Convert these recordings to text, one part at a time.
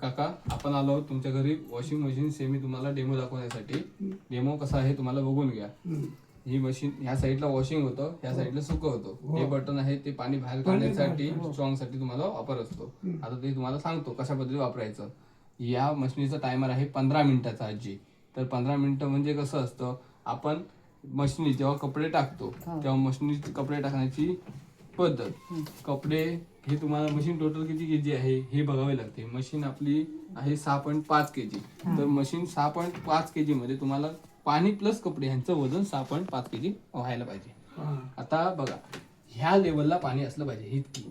काका आपण आलो आहोत तुमच्या घरी वॉशिंग मशीन सेमी तुम्हाला डेमो दाखवण्यासाठी. डेमो कसा आहे तुम्हाला बघून घ्या. ही मशीन ह्या साईडला वॉशिंग होतं, ह्या साईडला सुकं होतं. हे बटन आहे ते पाणी बाहेर काढण्यासाठी स्ट्रॉंग साठी तुम्हाला वापर असतो. आता ते तुम्हाला सांगतो कशा पद्धतीने वापरायचं. या मशीनीचा टायमर आहे 15 मिनिटाचा आजी. तर 15 मिनिटं म्हणजे कसं असतं, आपण मशीनी जेव्हा कपडे टाकतो तेव्हा मशीनीत कपडे टाकण्याची पद्धत, कपडे हे तुम्हाला मशीन टोटल किती केजी आहे हे बघावे लागते. मशीन आपली आहे 6.5 केजी. तर मशीन 6.5 केजी मध्ये तुम्हाला पाणी प्लस कपडे यांचं वजन 6.5 केजी व्हायला पाहिजे. आता बघा ह्या लेवलला पाणी असलं पाहिजे, इतकी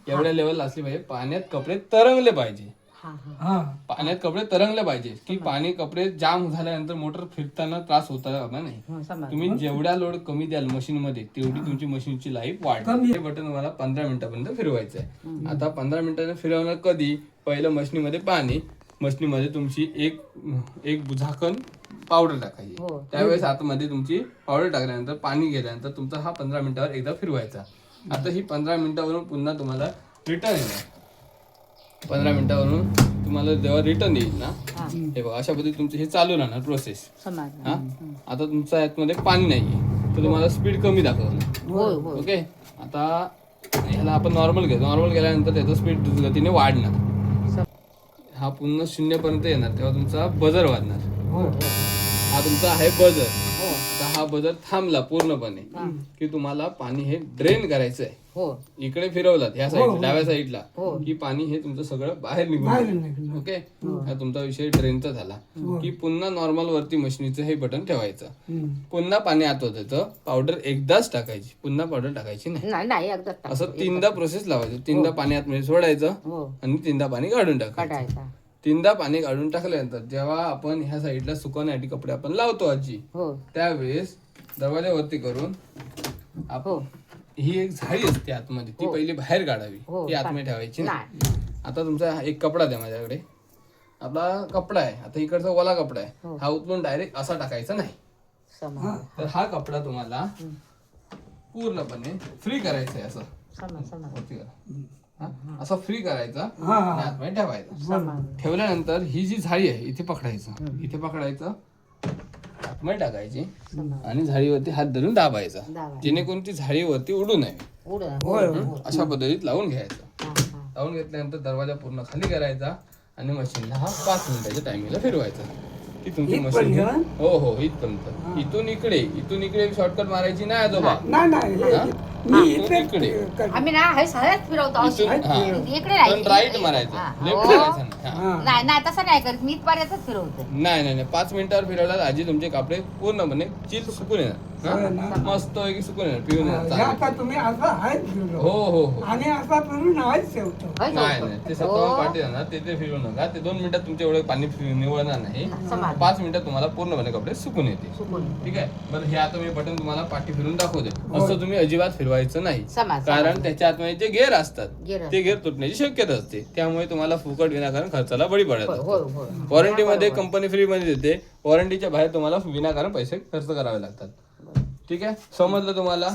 एवढ्या लेवलला असले पाहिजे. पाण्यात कपडे तरंगले पाहिजे, पाण्यात कपडे तरंगले पाहिजे की पाणी कपडे जाम झाल्यानंतर मोटर फिरताना त्रास होता नाही. तुम्ही जेवढा लोड कमी द्याल मशीन मध्ये तेवढी तुमची मशीनची लाईफ वाढेल. हे बटन मला 15 मिनिटापर्यंत फिरवायचं आहे. आता 15 मिनिटाने फिरवणार कधी, पहिलं मशीनीमध्ये पाणी, मशीनीमध्ये तुमची एक झाकण पावडर टाकायची. त्यावेळेस आतमध्ये तुमची पावडर टाकल्यानंतर पाणी गेल्यानंतर तुमचा हा 15 मिनिटावर एकदा फिरवायचा. आता ही 15 मिनिटावरून पुन्हा तुम्हाला रिटर्न येणार. 15 मिनिटावरून तुम्हाला जेव्हा रिटर्न येईल ना, हे बघा अशा पद्धतीने तुमचं हे चालू राहणार प्रोसेस. आता तुमच्या आतमध्ये पाणी नाहीये तर तुम्हाला स्पीड कमी दाखवणार. ओके, आता ह्याला आपण नॉर्मल घेतो. नॉर्मल गेल्यानंतर त्याचा स्पीड गतीने वाढणार. हा पुन्हा 0 पर्यंत येणार तेव्हा तुमचा बजर वाजणार. हा तुमचा आहे बजर. हा बजर थांबला पूर्णपणे की तुम्हाला पाणी हे ड्रेन करायचं आहे. इकडे फिरवलात ह्या साईड डाव्या साईडला की पाणी हे तुमचं सगळं बाहेर निघून. ओके, हा तुमचा विषय ड्रेनचा झाला की पुन्हा नॉर्मल वरती मशीनीचं हे बटन ठेवायचं. पुन्हा पाणी आत होतं, पावडर एकदाच टाकायची, पुन्हा पावडर टाकायची नाही. असं 3दा प्रोसेस लावायचं. 3दा पाणी आतमध्ये सोडायचं आणि 3दा पाणी काढून टाकायचं. 3दा पाणी काढून टाकल्यानंतर जेव्हा आपण ह्या साईडला सुकवण्यासाठी कपडे आपण लावतो आजी, त्यावेळेस दरवाजावरती करून आपण ही एक झाडी असते आतमध्ये, ती पहिली बाहेर काढावी, ती आतमध्ये ठेवायची नाही. आता तुमचा एक कपडा द्या माझ्याकडे. आपला कपडा आहे, आता इकडचा ओला कपडा आहे, हा उचलून डायरेक्ट असा टाकायचा नाही. तर हा कपडा तुम्हाला पूर्णपणे फ्री करायचा आहे. असं फ्री करायचा आणि आतमध्ये ठेवायचा. ठेवल्यानंतर ही जी झाडी आहे इथे पकडायचं, इथे पकडायचं, आतमध्ये टाकायची आणि झाडीवरती हात धरून दाबायचा, जेणेकरून ती झाडीवरती उडू नये. अशा पद्धतीत लावून घ्यायचं. लावून घेतल्यानंतर दरवाजा पूर्ण खाली करायचा आणि मशीनला हा 5 मिनिटाच्या टायमिंगला फिरवायचा की तुमची मशीन हो इथपर्यंत. इथून इकडे शॉर्टकट मारायची नाही आजोबा. आम्ही ना हे सगळ्यात फिरवतो. इकडे राईट मारायचं, लेफ्ट करायचं नाही तसं नाही करत मी, इथपर्यंतच फिरवतो. नाही 5 मिनिटावर फिरवल्यावर आजी तुमचे कपडे पूर्णपणे चिल सुकून येणार. मस्त पैकी सुकून येणार, पिऊन येणार. तुम्ही असं आहेच हो आणि असा फिरून नाहीच ठेवतो. नाही ते सत्तावन्न पाठी जाणार, ते फिरवू नका. ते 2 मिनिटात तुमचे एवढे पाणी निवळणार नाही. 5 मिनिटात तुम्हाला पूर्णपणे कपडे सुकून येते. ठीक आहे. बरं, हे आता मी बटन तुम्हाला पाठी फिरून दाखवते. असं तुम्ही अजिबात फिरवायचं नाही, कारण त्याच्या आतमध्ये जे गेअर असतात ते गेअर तुटण्याची शक्यता असते. त्यामुळे तुम्हाला फुकट विनाकारण खर्चाला बळी पडत. वॉरंटी मध्ये कंपनी फ्री मध्ये देते, वॉरंटीच्या बाहेर तुम्हाला विनाकारण पैसे खर्च करावे लागतात. ठीक आहे, समजलं तुम्हाला?